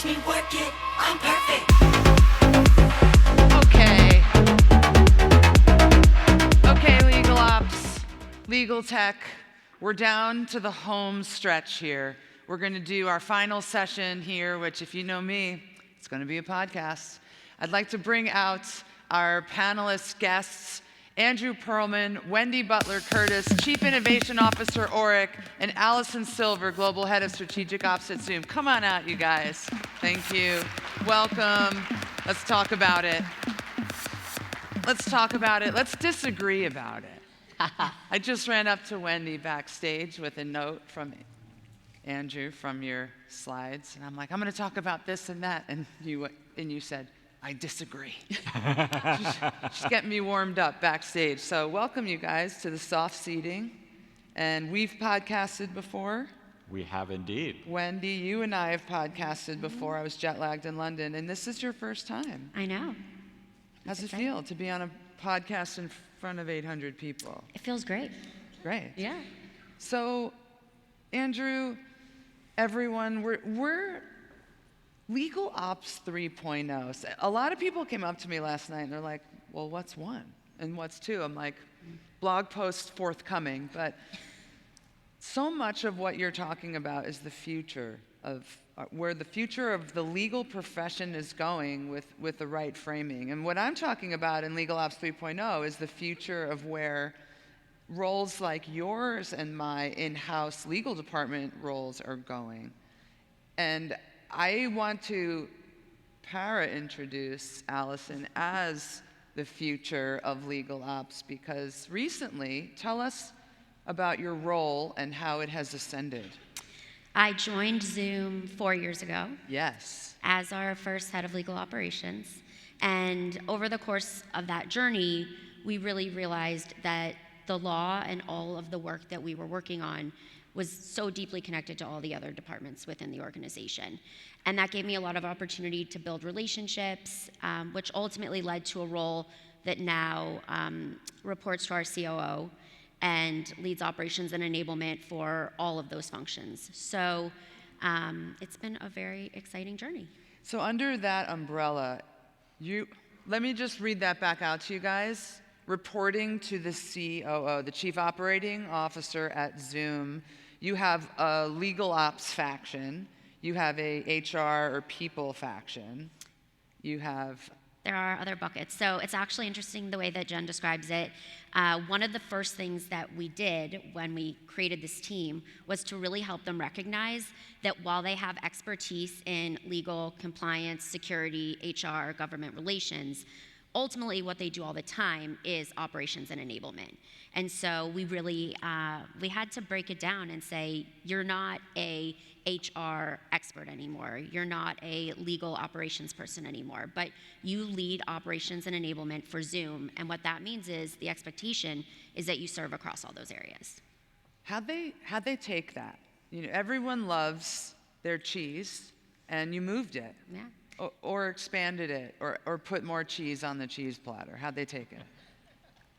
watch me work it. I'm perfect. Okay, legal ops, legal tech. We're down to the home stretch here. We're going to do our final session here, which, if you know me, it's going to be a podcast. I'd like to bring out our panelist guests, Andrew Perlman, Wendy Butler Curtis, Chief Innovation Officer, Orrick, and Allison Silver, Global Head of Strategic Ops at Zoom. Come on out, you guys. Thank you. Welcome. Let's talk about it. Let's talk about it. Let's disagree about it. I just ran up to Wendy backstage with a note from Andrew from your slides, and I'm like, I'm going to talk about this and that, and you said, I disagree. She's getting me warmed up backstage. So welcome, you guys, to the soft seating. And we've podcasted before. We have indeed. Wendy, you and I have podcasted before. I was jet-lagged in London, and this is your first time. I know. How's it feel to be on a podcast in front of 800 people? It feels great. Great. Yeah. So, Andrew, everyone, we're Legal Ops 3.0. So a lot of people came up to me last night and they're like, well, what's 1 and what's 2? I'm like, blog post forthcoming. But so much of what you're talking about is the future of where the future of the legal profession is going with the right framing. And what I'm talking about in Legal Ops 3.0 is the future of where roles like yours and my in-house legal department roles are going. And I want to para-introduce Allison as the future of legal ops, because recently, tell us about your role and how it has ascended. I joined Zoom 4 years ago. Yes. As our first head of legal operations. And over the course of that journey, we really realized that the law and all of the work that we were working on was so deeply connected to all the other departments within the organization. And that gave me a lot of opportunity to build relationships, which ultimately led to a role that now reports to our COO and leads operations and enablement for all of those functions. So it's been a very exciting journey. So under that umbrella, let me just read that back out to you guys. Reporting to the COO, the Chief Operating Officer at Zoom, you have a legal ops faction, you have a HR or people faction, you have... There are other buckets. So it's actually interesting the way that Jen describes it. One of the first things that we did when we created this team was to really help them recognize that while they have expertise in legal, compliance, security, HR, government relations, ultimately what they do all the time is operations and enablement. And so we really, we had to break it down and say, you're not a HR expert anymore. You're not a legal operations person anymore, but you lead operations and enablement for Zoom. And what that means is the expectation is that you serve across all those areas. How'd they take that? You know, everyone loves their cheese, and you moved it. Yeah. Or expanded it, or put more cheese on the cheese platter. How'd they take it?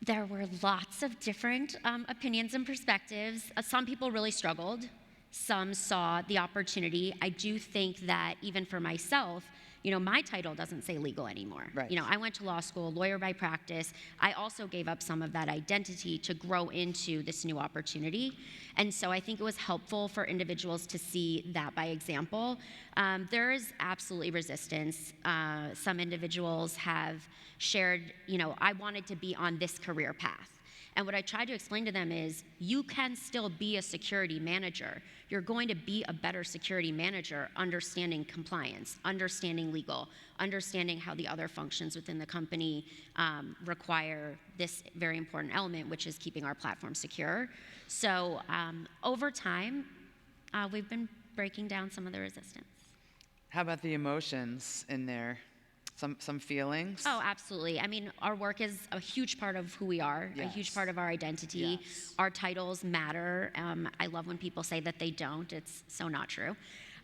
There were lots of different opinions and perspectives. Some people really struggled. Some saw the opportunity. I do think that even for myself, you know, my title doesn't say legal anymore. Right. You know, I went to law school, lawyer by practice. I also gave up some of that identity to grow into this new opportunity. And so I think it was helpful for individuals to see that by example. There is absolutely resistance. Some individuals have shared, you know, I wanted to be on this career path. And what I try to explain to them is you can still be a security manager. You're going to be a better security manager understanding compliance, understanding legal, understanding how the other functions within the company require this very important element, which is keeping our platform secure. So over time, we've been breaking down some of the resistance. How about the emotions in there? Some feelings? Oh, absolutely. I mean, our work is a huge part of who we are, Yes. a huge part of our identity. Yes. Our titles matter. I love when people say that they don't. It's so not true.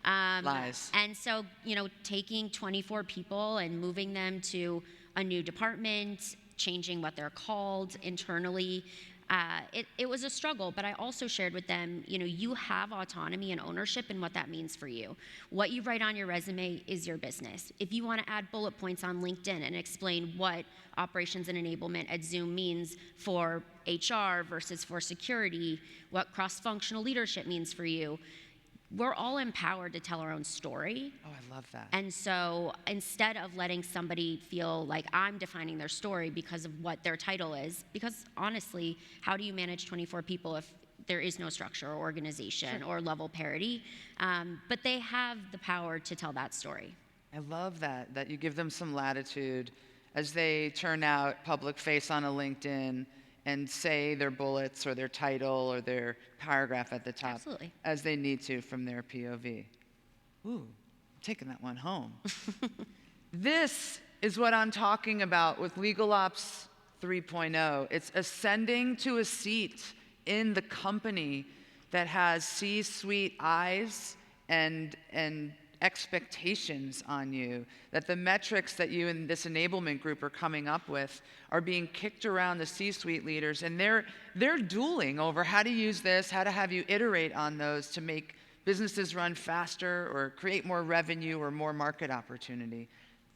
Lies. And so, you know, taking 24 people and moving them to a new department, changing what they're called internally, It was a struggle, but I also shared with them, you have autonomy and ownership in what that means for you. What you write on your resume is your business. If you want to add bullet points on LinkedIn and explain what operations and enablement at Zoom means for HR versus for security, what cross-functional leadership means for you, we're all empowered to tell our own story. Oh, I love that. And so instead of letting somebody feel like I'm defining their story because of what their title is, because honestly, how do you manage 24 people if there is no structure or organization or level parity? But they have the power to tell that story. I love that you give them some latitude as they turn out public face on a LinkedIn and say their bullets or their title or their paragraph at the top. Absolutely. As they need to from their POV. Ooh, I'm taking that one home. This is what I'm talking about with Legal Ops 3.0. It's ascending to a seat in the company that has C-suite eyes and expectations on you, that the metrics that you and this enablement group are coming up with are being kicked around the C-suite leaders, and they're dueling over how to use this, how to have you iterate on those to make businesses run faster or create more revenue or more market opportunity.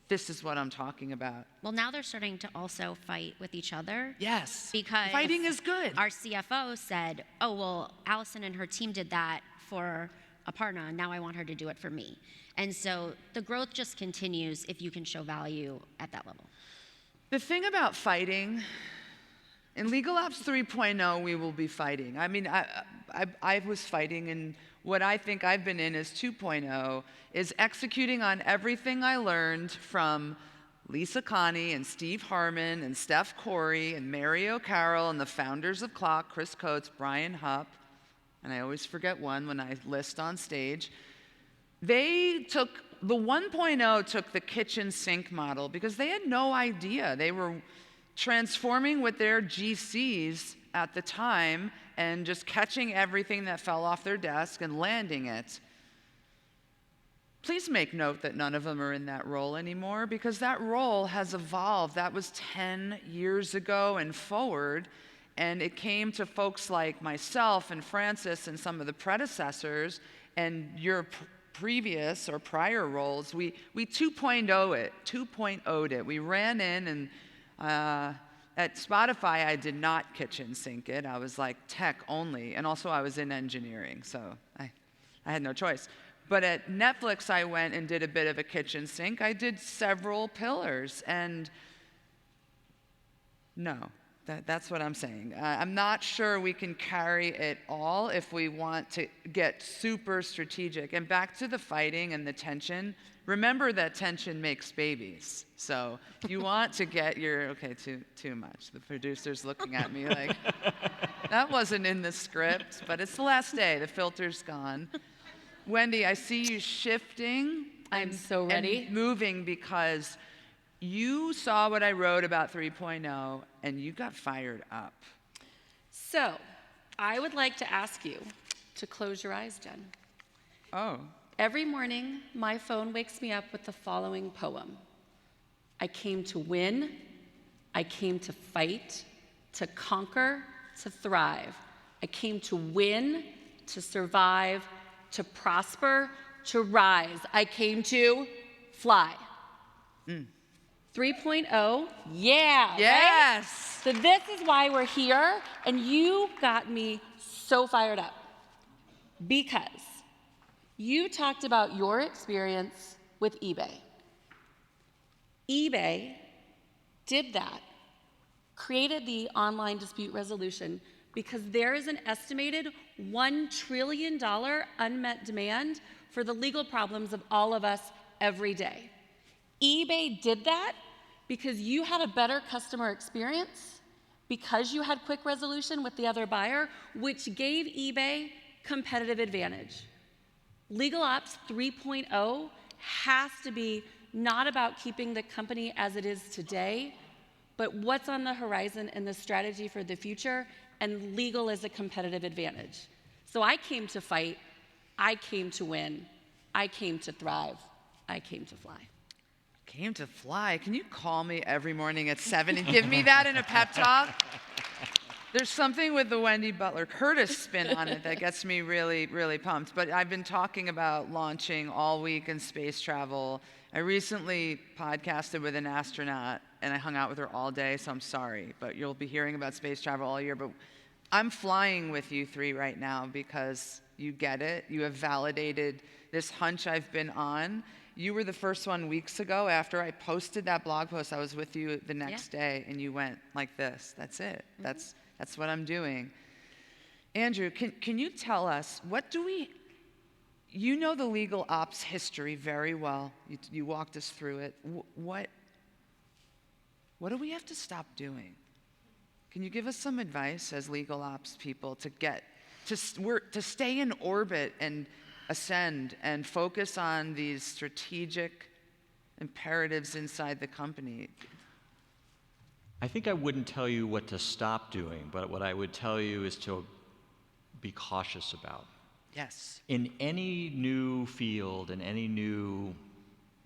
This is what I'm talking about. Well, now they're starting to also fight with each other. Yes, because fighting is good. Our CFO said, oh, well, Allison and her team did that for Aparna, and now I want her to do it for me. And so the growth just continues if you can show value at that level. The thing about fighting, in Legal Ops 3.0, we will be fighting. I mean, I was fighting, and what I think I've been in is 2.0, is executing on everything I learned from Lisa Connie and Steve Harmon and Steph Corey and Mary O'Carroll and the founders of CLOC, Chris Coates, Brian Hupp, and I always forget one when I list on stage. The 1.0 took the kitchen sink model because they had no idea. They were transforming with their GCs at the time and just catching everything that fell off their desk and landing it. Please make note that none of them are in that role anymore because that role has evolved. That was 10 years ago and forward. And it came to folks like myself and Francis and some of the predecessors and your previous or prior roles. We 2.0'd it. We ran in and at Spotify, I did not kitchen sink it. I was like tech only. And also I was in engineering, so I had no choice. But at Netflix, I went and did a bit of a kitchen sink. I did several pillars and no. That's what I'm saying. I'm not sure we can carry it all if we want to get super strategic. And back to the fighting and the tension, remember that tension makes babies. So if you want to get your, okay, too much. The producer's looking at me like, that wasn't in the script, but it's the last day. The filter's gone. Wendy, I see you shifting. I'm so ready. And moving because you saw what I wrote about 3.0 and you got fired up. So, I would like to ask you to close your eyes, Jen. Oh. Every morning, my phone wakes me up with the following poem. I came to win, I came to fight, to conquer, to thrive. I came to win, to survive, to prosper, to rise. I came to fly. 3.0, yeah, yes. Right? So this is why we're here, and you got me so fired up because you talked about your experience with eBay. eBay did that, created the online dispute resolution because there is an estimated $1 trillion unmet demand for the legal problems of all of us every day. eBay did that because you had a better customer experience, because you had quick resolution with the other buyer, which gave eBay competitive advantage. Legal Ops 3.0 has to be not about keeping the company as it is today, but what's on the horizon and the strategy for the future, and legal is a competitive advantage. So I came to fight, I came to win, I came to thrive, I came to fly. Came to fly. Can you call me every morning at 7 and give me that in a pep talk? There's something with the Wendy Butler Curtis spin on it that gets me really, really pumped. But I've been talking about launching all week in space travel. I recently podcasted with an astronaut, and I hung out with her all day, so I'm sorry. But you'll be hearing about space travel all year. But I'm flying with you three right now because you get it. You have validated this hunch I've been on. You were the first one weeks ago after I posted that blog post. I was with you the next day, and you went like this. That's it. That's what I'm doing. Andrew, can you tell us, you know the legal ops history very well. You walked us through it. What do we have to stop doing? Can you give us some advice as legal ops people to stay in orbit and ascend and focus on these strategic imperatives inside the company? I think I wouldn't tell you what to stop doing, but what I would tell you is to be cautious about. Yes. In any new field, in any new,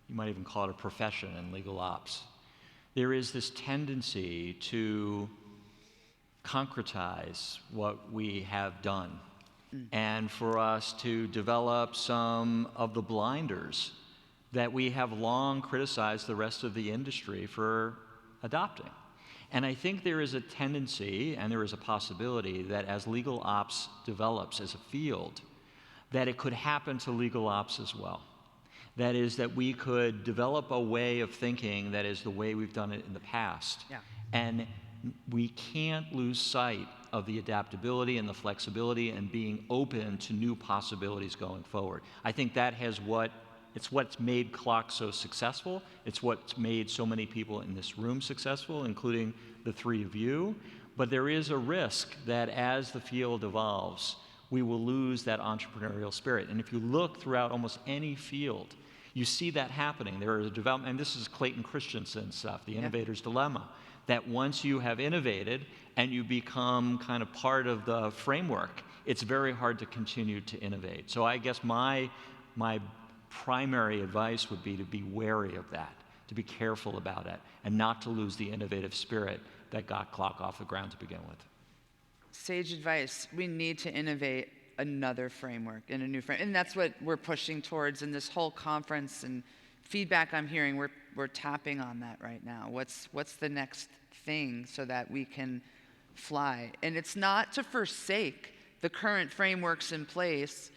you might even call it a profession in legal ops, there is this tendency to concretize what we have done, and for us to develop some of the blinders that we have long criticized the rest of the industry for adopting. And I think there is a tendency, and there is a possibility, that as legal ops develops as a field, that it could happen to legal ops as well. That is, that we could develop a way of thinking that is the way we've done it in the past. Yeah. And we can't lose sight of the adaptability and the flexibility and being open to new possibilities going forward. I think that it's what's made CLOC so successful. It's what's made so many people in this room successful, including the three of you. But there is a risk that as the field evolves, we will lose that entrepreneurial spirit. And if you look throughout almost any field, you see that happening. There is a development, and this is Clayton Christensen's stuff, The Innovator's Dilemma, that once you have innovated and you become kind of part of the framework, it's very hard to continue to innovate. So I guess my primary advice would be to be wary of that, to be careful about it, and not to lose the innovative spirit that got CLOC off the ground to begin with. Sage advice. We need to innovate another framework and a new framework. And that's what we're pushing towards in this whole conference, and feedback I'm hearing, we're tapping on that right now. What's the next thing so that we can fly? And it's not to forsake the current frameworks in place.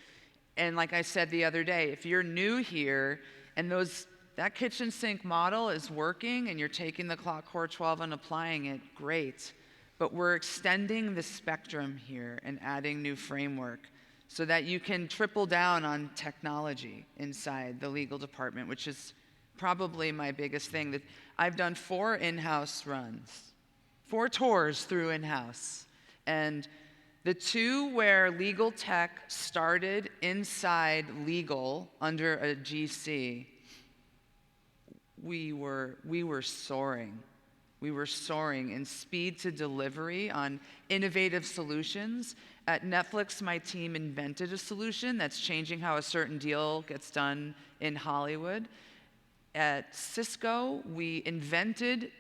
And like I said the other day, if you're new here and that kitchen sink model is working and you're taking the CLOC Core 12 and applying it, great. But we're extending the spectrum here and adding new framework so that you can triple down on technology inside the legal department, which is probably my biggest thing. That I've done 4 in-house runs, 4 tours through in-house. And the 2 where legal tech started inside legal under a GC, we were soaring. We were soaring in speed to delivery on innovative solutions. At Netflix, my team invented a solution that's changing how a certain deal gets done in Hollywood. At Cisco, we invented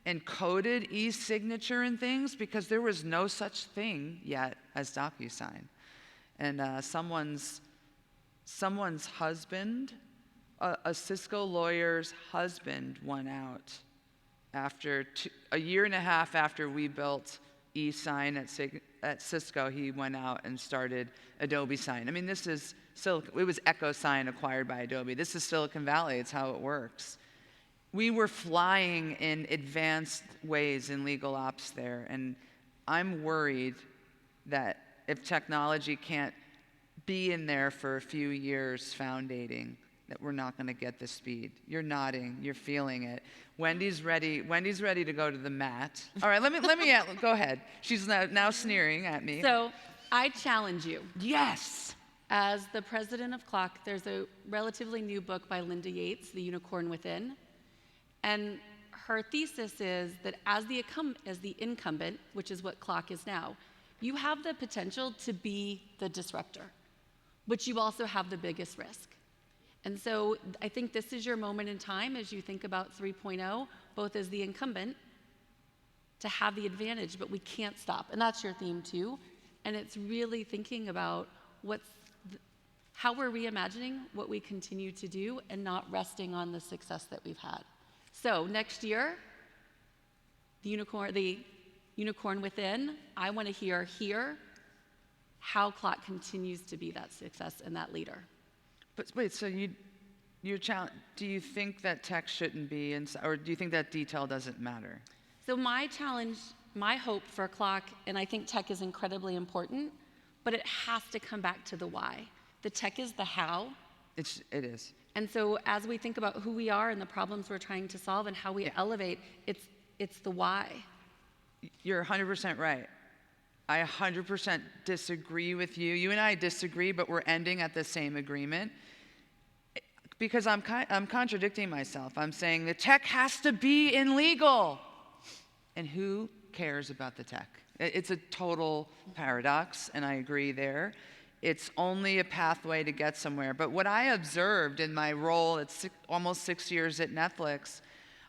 and coded e-signature and things because there was no such thing yet as DocuSign. And someone's husband, a Cisco lawyer's husband, went out after a year and a half after we built e-sign at Cisco. He went out and started Adobe Sign. I mean, it was EchoSign acquired by Adobe. This is Silicon Valley. It's how it works. We were flying in advanced ways in legal ops there, and I'm worried that if technology can't be in there for a few years foundating, that we're not going to get the speed. You're nodding, you're feeling it. Wendy's ready to go to the mat. All right, let me go ahead. She's now sneering at me. So I challenge you. Yes. As the president of CLOC, there's a relatively new book by Linda Yates, The Unicorn Within. And her thesis is that as the incumbent, which is what CLOC is now, you have the potential to be the disruptor, but you also have the biggest risk. And so I think this is your moment in time as you think about 3.0, both as the incumbent, to have the advantage, but we can't stop. And that's your theme too. And it's really thinking about how we're reimagining what we continue to do and not resting on the success that we've had. So next year, the unicorn within, I want to hear here how CLOC continues to be that success and that leader. But wait, so your challenge, do you think that tech shouldn't be or do you think that detail doesn't matter? So my challenge, my hope for CLOC, and I think tech is incredibly important, but it has to come back to the why. The tech is the how. It is. And so as we think about who we are and the problems we're trying to solve and how we elevate, it's the why. You're 100% right. I 100% disagree with you. You and I disagree, but we're ending at the same agreement. Because I'm contradicting myself. I'm saying the tech has to be in legal. And who cares about the tech? It's a total paradox, and I agree there. It's only a pathway to get somewhere. But what I observed in my role at almost 6 years at Netflix,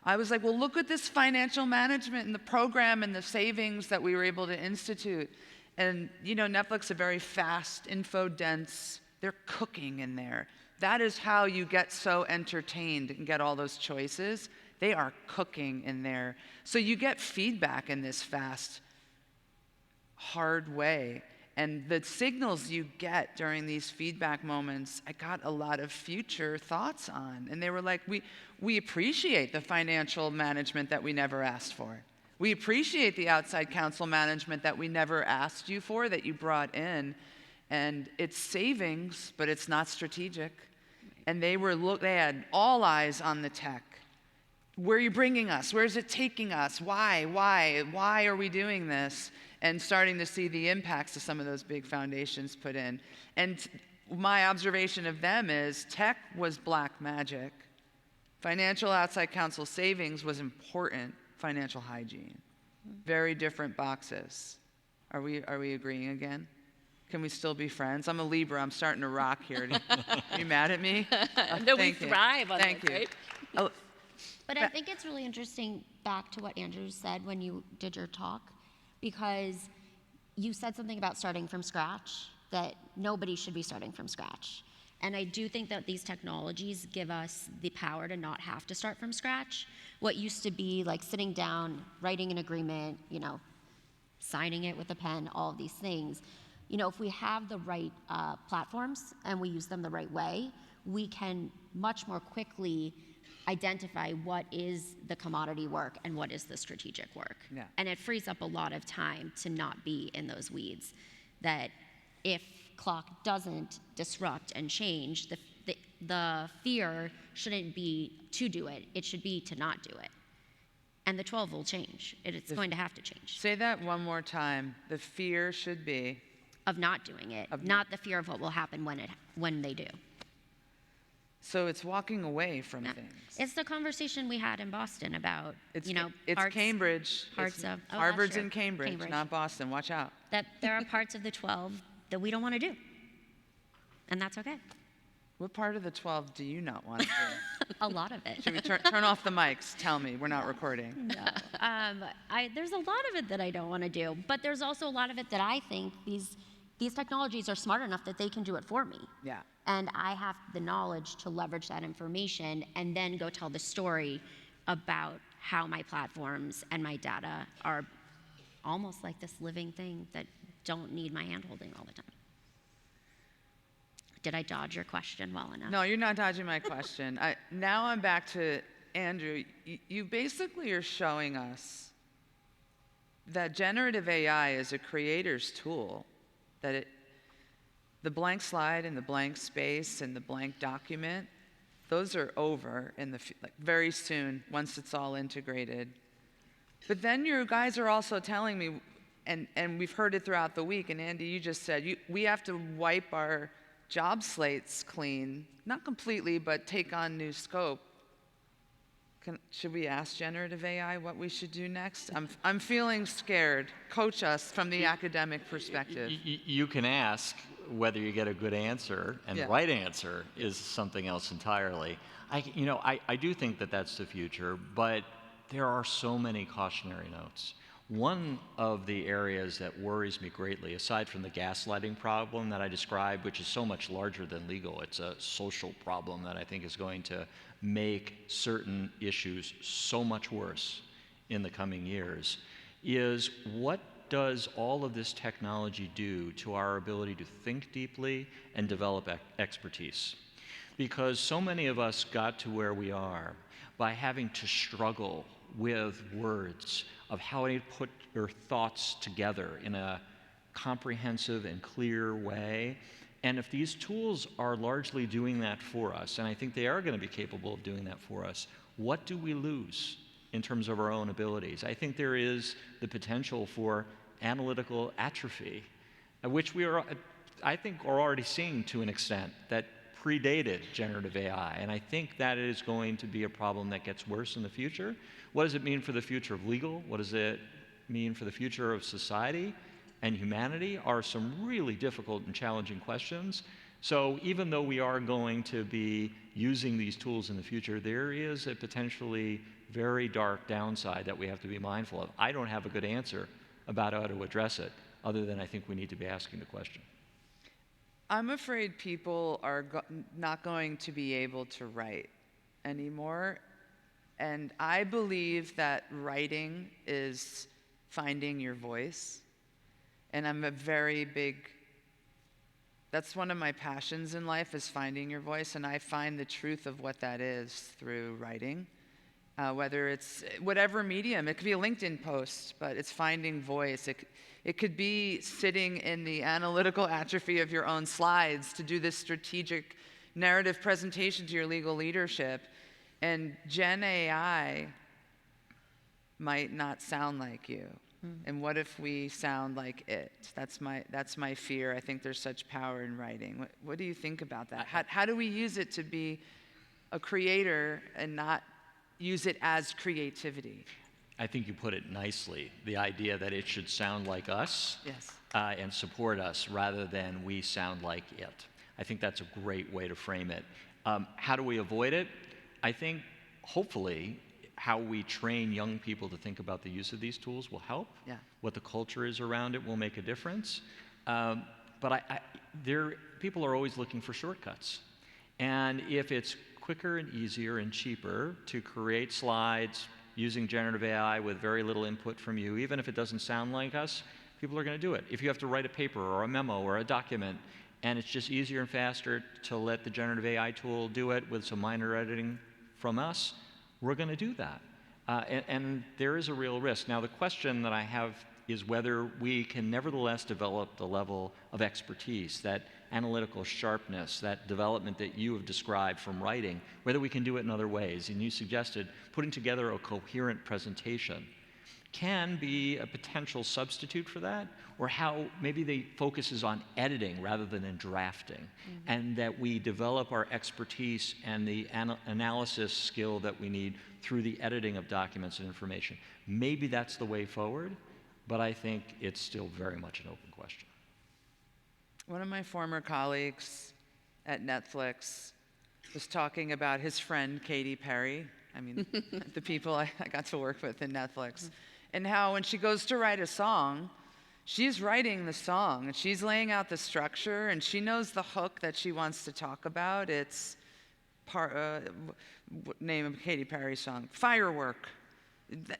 I was like, well, look at this financial management and the program and the savings that we were able to institute. And, Netflix is very fast, info-dense. They're cooking in there. That is how you get so entertained and get all those choices. They are cooking in there. So you get feedback in this fast, hard way. And the signals you get during these feedback moments, I got a lot of future thoughts on. And they were like, we appreciate the financial management that we never asked for. We appreciate the outside counsel management that we never asked you for, that you brought in. And it's savings, but it's not strategic. And they had all eyes on the tech. Where are you bringing us? Where is it taking us? Why are we doing this? And starting to see the impacts of some of those big foundations put in. And my observation of them is tech was black magic. Financial outside counsel savings was important financial hygiene. Very different boxes. Are we agreeing again? Can we still be friends? I'm a Libra. I'm starting to rock here. Are you mad at me? No, we thrive on Thank this, you. right? Oh, But I think it's really interesting back to what Andrew said when you did your talk, because you said something about starting from scratch, that nobody should be starting from scratch. And I do think that these technologies give us the power to not have to start from scratch. What used to be like sitting down, writing an agreement, signing it with a pen, all of these things. If we have the right platforms and we use them the right way, we can much more quickly identify what is the commodity work and what is the strategic work. Yeah. And it frees up a lot of time to not be in those weeds. That if CLOC doesn't disrupt and change, the fear shouldn't be to do it, it should be to not do it. And the 12 will change. It's going to have to change. say that one more time. The fear should be Of not doing it, not the fear of what will happen when they do. So it's walking away from Yeah. things. It's the conversation we had in Boston about, It's parts, Cambridge. parts It's- of- oh, that's Harvard's true. in Cambridge, Cambridge. not Boston. Watch out. that there are parts of the 12 that we don't want to do. And that's okay. What part of the 12 do you not want to do? A lot of it. Should we turn off the mics? Tell me. We're not recording. There's a lot of it that I don't want to do, but there's also a lot of it that I think these technologies are smart enough that they can do it for me. Yeah. And I have the knowledge to leverage that information and then go tell the story about how my platforms and my data are almost like this living thing that don't need my hand-holding all the time. Did I dodge your question well enough? No, you're not dodging my question. Now I'm back to Andrew. You basically are showing us that generative AI is a creator's tool, that the blank slide and the blank space and the blank document, those are over in very soon once it's all integrated. But then you guys are also telling me, and we've heard it throughout the week, and Andy, you just said, we have to wipe our job slates clean, not completely, but take on new scope. Should we ask generative AI what we should do next? I'm feeling scared. Coach us from the academic perspective. You can ask whether you get a good answer, and the right answer is something else entirely. I do think that that's the future, but there are so many cautionary notes. One of the areas that worries me greatly, aside from the gaslighting problem that I described, which is so much larger than legal, it's a social problem that I think is going to make certain issues so much worse in the coming years, is what does all of this technology do to our ability to think deeply and develop expertise? Because so many of us got to where we are by having to struggle with words, of how to put your thoughts together in a comprehensive and clear way. And if these tools are largely doing that for us, and I think they are going to be capable of doing that for us, what do we lose in terms of our own abilities? I think there is the potential for analytical atrophy, which we are, I think, are already seeing to an extent that predated generative AI. And I think that is going to be a problem that gets worse in the future. What does it mean for the future of legal? What does it mean for the future of society and humanity are some really difficult and challenging questions. So even though we are going to be using these tools in the future, there is a potentially very dark downside that we have to be mindful of. I don't have a good answer about how to address it, other than I think we need to be asking the question. I'm afraid people are not going to be able to write anymore. And I believe that writing is finding your voice. And I'm a very big, that's one of my passions in life, is finding your voice. And I find the truth of what that is through writing. Whether it's whatever medium, it could be a LinkedIn post, but it's finding voice. It could be sitting in the analytical atrophy of your own slides to do this strategic narrative presentation to your legal leadership. And Gen AI might not sound like you. And what if we sound like it? That's my fear. I think there's such power in writing. What do you think about that? How do we use it to be a creator and not use it as creativity? I think you put it nicely, the idea that it should sound like us. Yes. And support us rather than we sound like it. I think that's a great way to frame it. How do we avoid it? I think, hopefully, how we train young people to think about the use of these tools will help. Yeah. What the culture is around it will make a difference. But people are always looking for shortcuts. And if it's quicker and easier and cheaper to create slides using generative AI with very little input from you, even if it doesn't sound like us, people are going to do it. If you have to write a paper or a memo or a document, and it's just easier and faster to let the generative AI tool do it with some minor editing from us, we're going to do that. And there is a real risk. Now, the question that I have is whether we can nevertheless develop the level of expertise, that analytical sharpness, that development that you have described from writing, whether we can do it in other ways. And you suggested putting together a coherent presentation can be a potential substitute for that, or how maybe the focus is on editing rather than in drafting, and that we develop our expertise and the analysis skill that we need through the editing of documents and information. Maybe that's the way forward, but I think it's still very much an open question. One of my former colleagues at Netflix was talking about his friend Katy Perry. I mean, the people I got to work with in Netflix. And how when she goes to write a song, she's writing the song, and she's laying out the structure, and she knows the hook that she wants to talk about. It's name of Katy Perry song, Firework.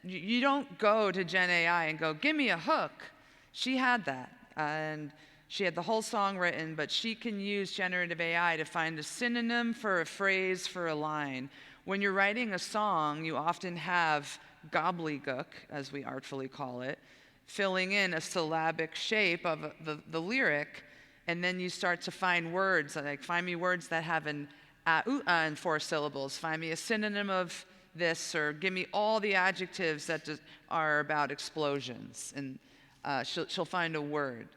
You don't go to Gen AI and go, give me a hook. She had that, and she had the whole song written, but she can use generative AI to find a synonym for a phrase, for a line. When you're writing a song, you often have gobbledygook, as we artfully call it, filling in a syllabic shape of the lyric, and then you start to find words, like find me words that have an in 4 syllables, find me a synonym of this, or give me all the adjectives that are about explosions, and she'll find a word,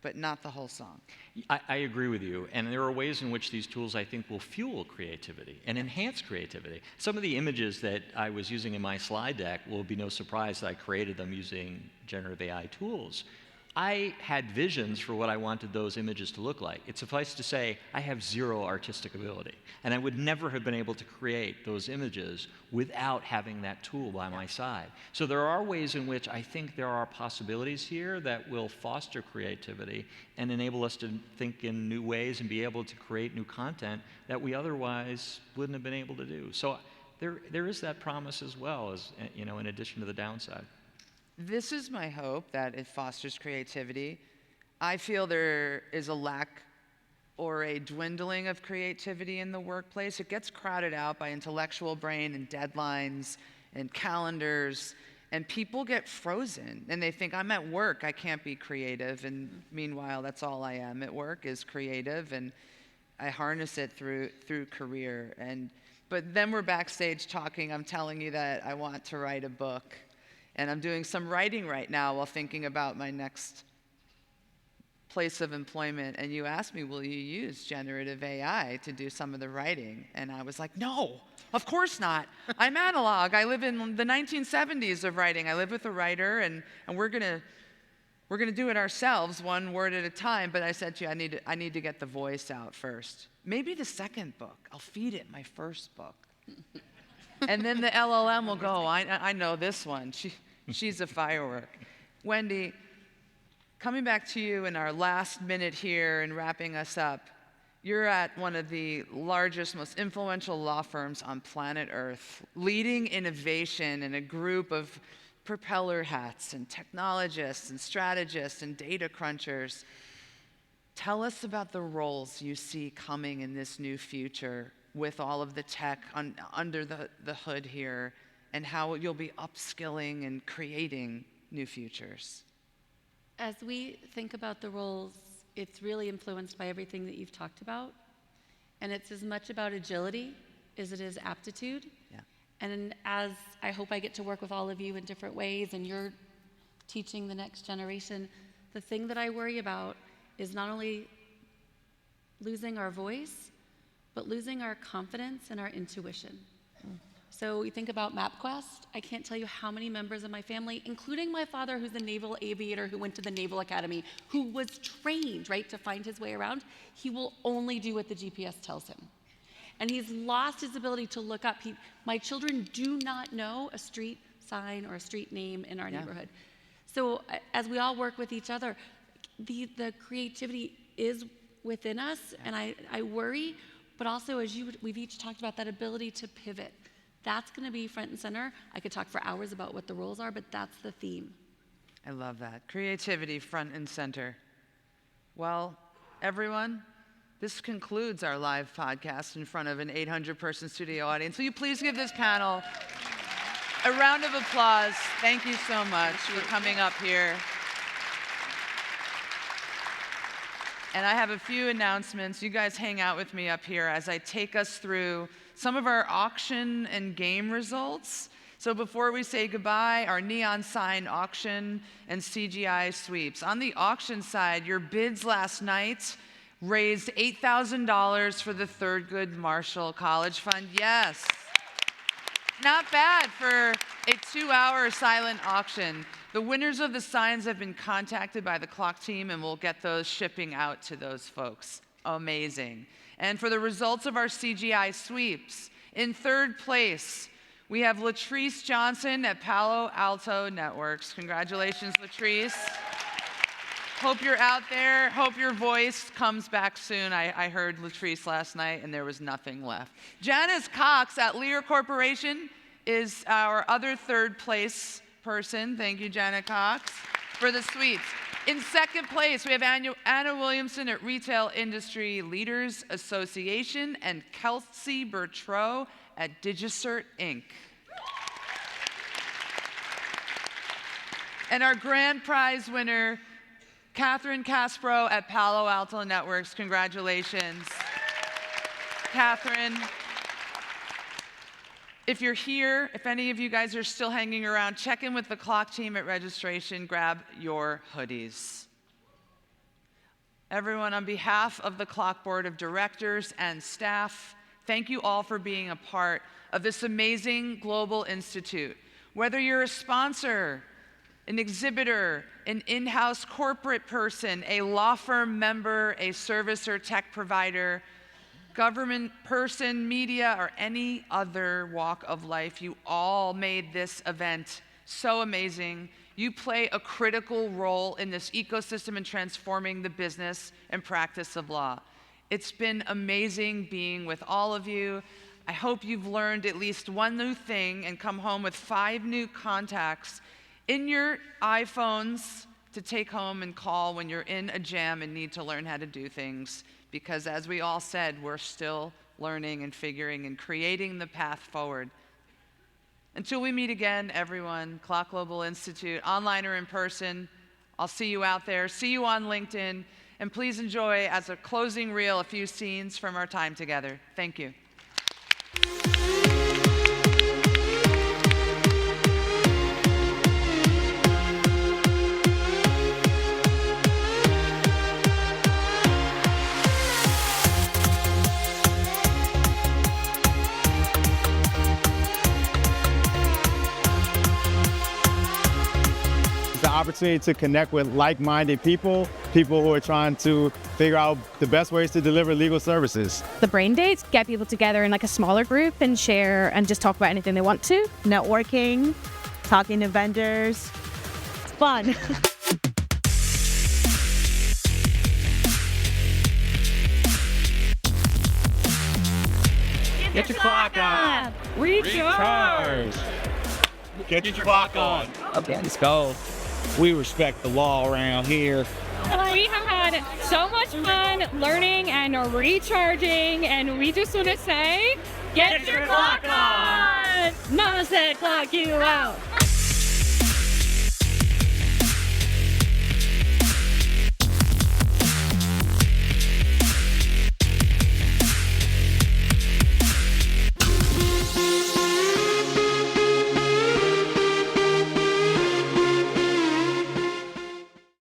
but not the whole song. I agree with you, and there are ways in which these tools, I think, will fuel creativity and enhance creativity. Some of the images that I was using in my slide deck will be no surprise that I created them using generative AI tools. I had visions for what I wanted those images to look like. It suffices to say, I have zero artistic ability. And I would never have been able to create those images without having that tool by my side. So there are ways in which I think there are possibilities here that will foster creativity and enable us to think in new ways and be able to create new content that we otherwise wouldn't have been able to do. So there is that promise as well, as, in addition to the downside. This is my hope, that it fosters creativity. I feel there is a lack or a dwindling of creativity in the workplace. It gets crowded out by intellectual brain and deadlines and calendars, and people get frozen. And they think, I'm at work, I can't be creative. And meanwhile, that's all I am at work, is creative. And I harness it through career. But then we're backstage talking. I'm telling you that I want to write a book. And I'm doing some writing right now while thinking about my next place of employment. And you asked me, will you use generative AI to do some of the writing? And I was like, no, of course not. I'm analog. I live in the 1970s of writing. I live with a writer, and we're gonna do it ourselves, one word at a time. But I said to you, I need to get the voice out first. Maybe the second book, I'll feed it my first book. And then the LLM will go, I know this one. She's a firework. Wendy, coming back to you in our last minute here and wrapping us up, you're at one of the largest, most influential law firms on planet Earth, leading innovation in a group of propeller hats and technologists and strategists and data crunchers. Tell us about the roles you see coming in this new future with all of the tech under the hood here, and how you'll be upskilling and creating new futures. As we think about the roles, it's really influenced by everything that you've talked about. And it's as much about agility as it is aptitude. Yeah. And as I hope I get to work with all of you in different ways, and you're teaching the next generation, the thing that I worry about is not only losing our voice, but losing our confidence and our intuition. So we think about MapQuest. I can't tell you how many members of my family, including my father, who's a naval aviator who went to the Naval Academy, who was trained, right, to find his way around. He will only do what the GPS tells him. And he's lost his ability to look up. My children do not know a street sign or a street name in our neighborhood. So as we all work with each other, the creativity is within us, and I worry, but also as we've each talked about, that ability to pivot. That's going to be front and center. I could talk for hours about what the roles are, but that's the theme. I love that. Creativity front and center. Well, everyone, this concludes our live podcast in front of an 800-person studio audience. Will you please give this panel a round of applause? Thank you so much for coming up here. And I have a few announcements. You guys hang out with me up here as I take us through some of our auction and game results. So before we say goodbye, our neon sign auction and CGI sweeps. On the auction side, your bids last night raised $8,000 for the Thurgood Marshall College Fund. Yes. Not bad for a 2-hour silent auction. The winners of the signs have been contacted by the CLOC team, and we'll get those shipping out to those folks. Amazing. And for the results of our CGI sweeps, in third place, we have Latrice Johnson at Palo Alto Networks. Congratulations, Latrice. Hope you're out there. Hope your voice comes back soon. I heard Latrice last night, and there was nothing left. Janice Cox at Lear Corporation is our other third place person. Thank you, Janet Cox, for the sweeps. In second place, we have Anna Williamson at Retail Industry Leaders Association and Kelsey Bertreau at DigiCert Inc. And our grand prize winner, Catherine Caspro at Palo Alto Networks. Congratulations, Catherine. If you're here, if any of you guys are still hanging around, check in with the CLOC team at registration. Grab your hoodies. Everyone, on behalf of the CLOC Board of Directors and staff, thank you all for being a part of this amazing Global Institute. Whether you're a sponsor, an exhibitor, an in-house corporate person, a law firm member, a service or tech provider, government person, media, or any other walk of life, you all made this event so amazing. You play a critical role in this ecosystem and transforming the business and practice of law. It's been amazing being with all of you. I hope you've learned at least one new thing and come home with 5 new contacts in your iPhones to take home and call when you're in a jam and need to learn how to do things. Because as we all said, we're still learning and figuring and creating the path forward. Until we meet again, everyone, CLOC Global Institute, online or in person, I'll see you out there, see you on LinkedIn, and please enjoy, as a closing reel, a few scenes from our time together. Thank you. Opportunity to connect with like-minded people who are trying to figure out the best ways to deliver legal services. The brain dates get people together in like a smaller group and share and just talk about anything they want to. Networking, talking to vendors. It's fun. Get your clock on. Recharge. Get your clock on. Okay, let's go. We respect the law around here. We have had so much fun learning and recharging, and we just want to say, get your clock on! Mama said clock you out.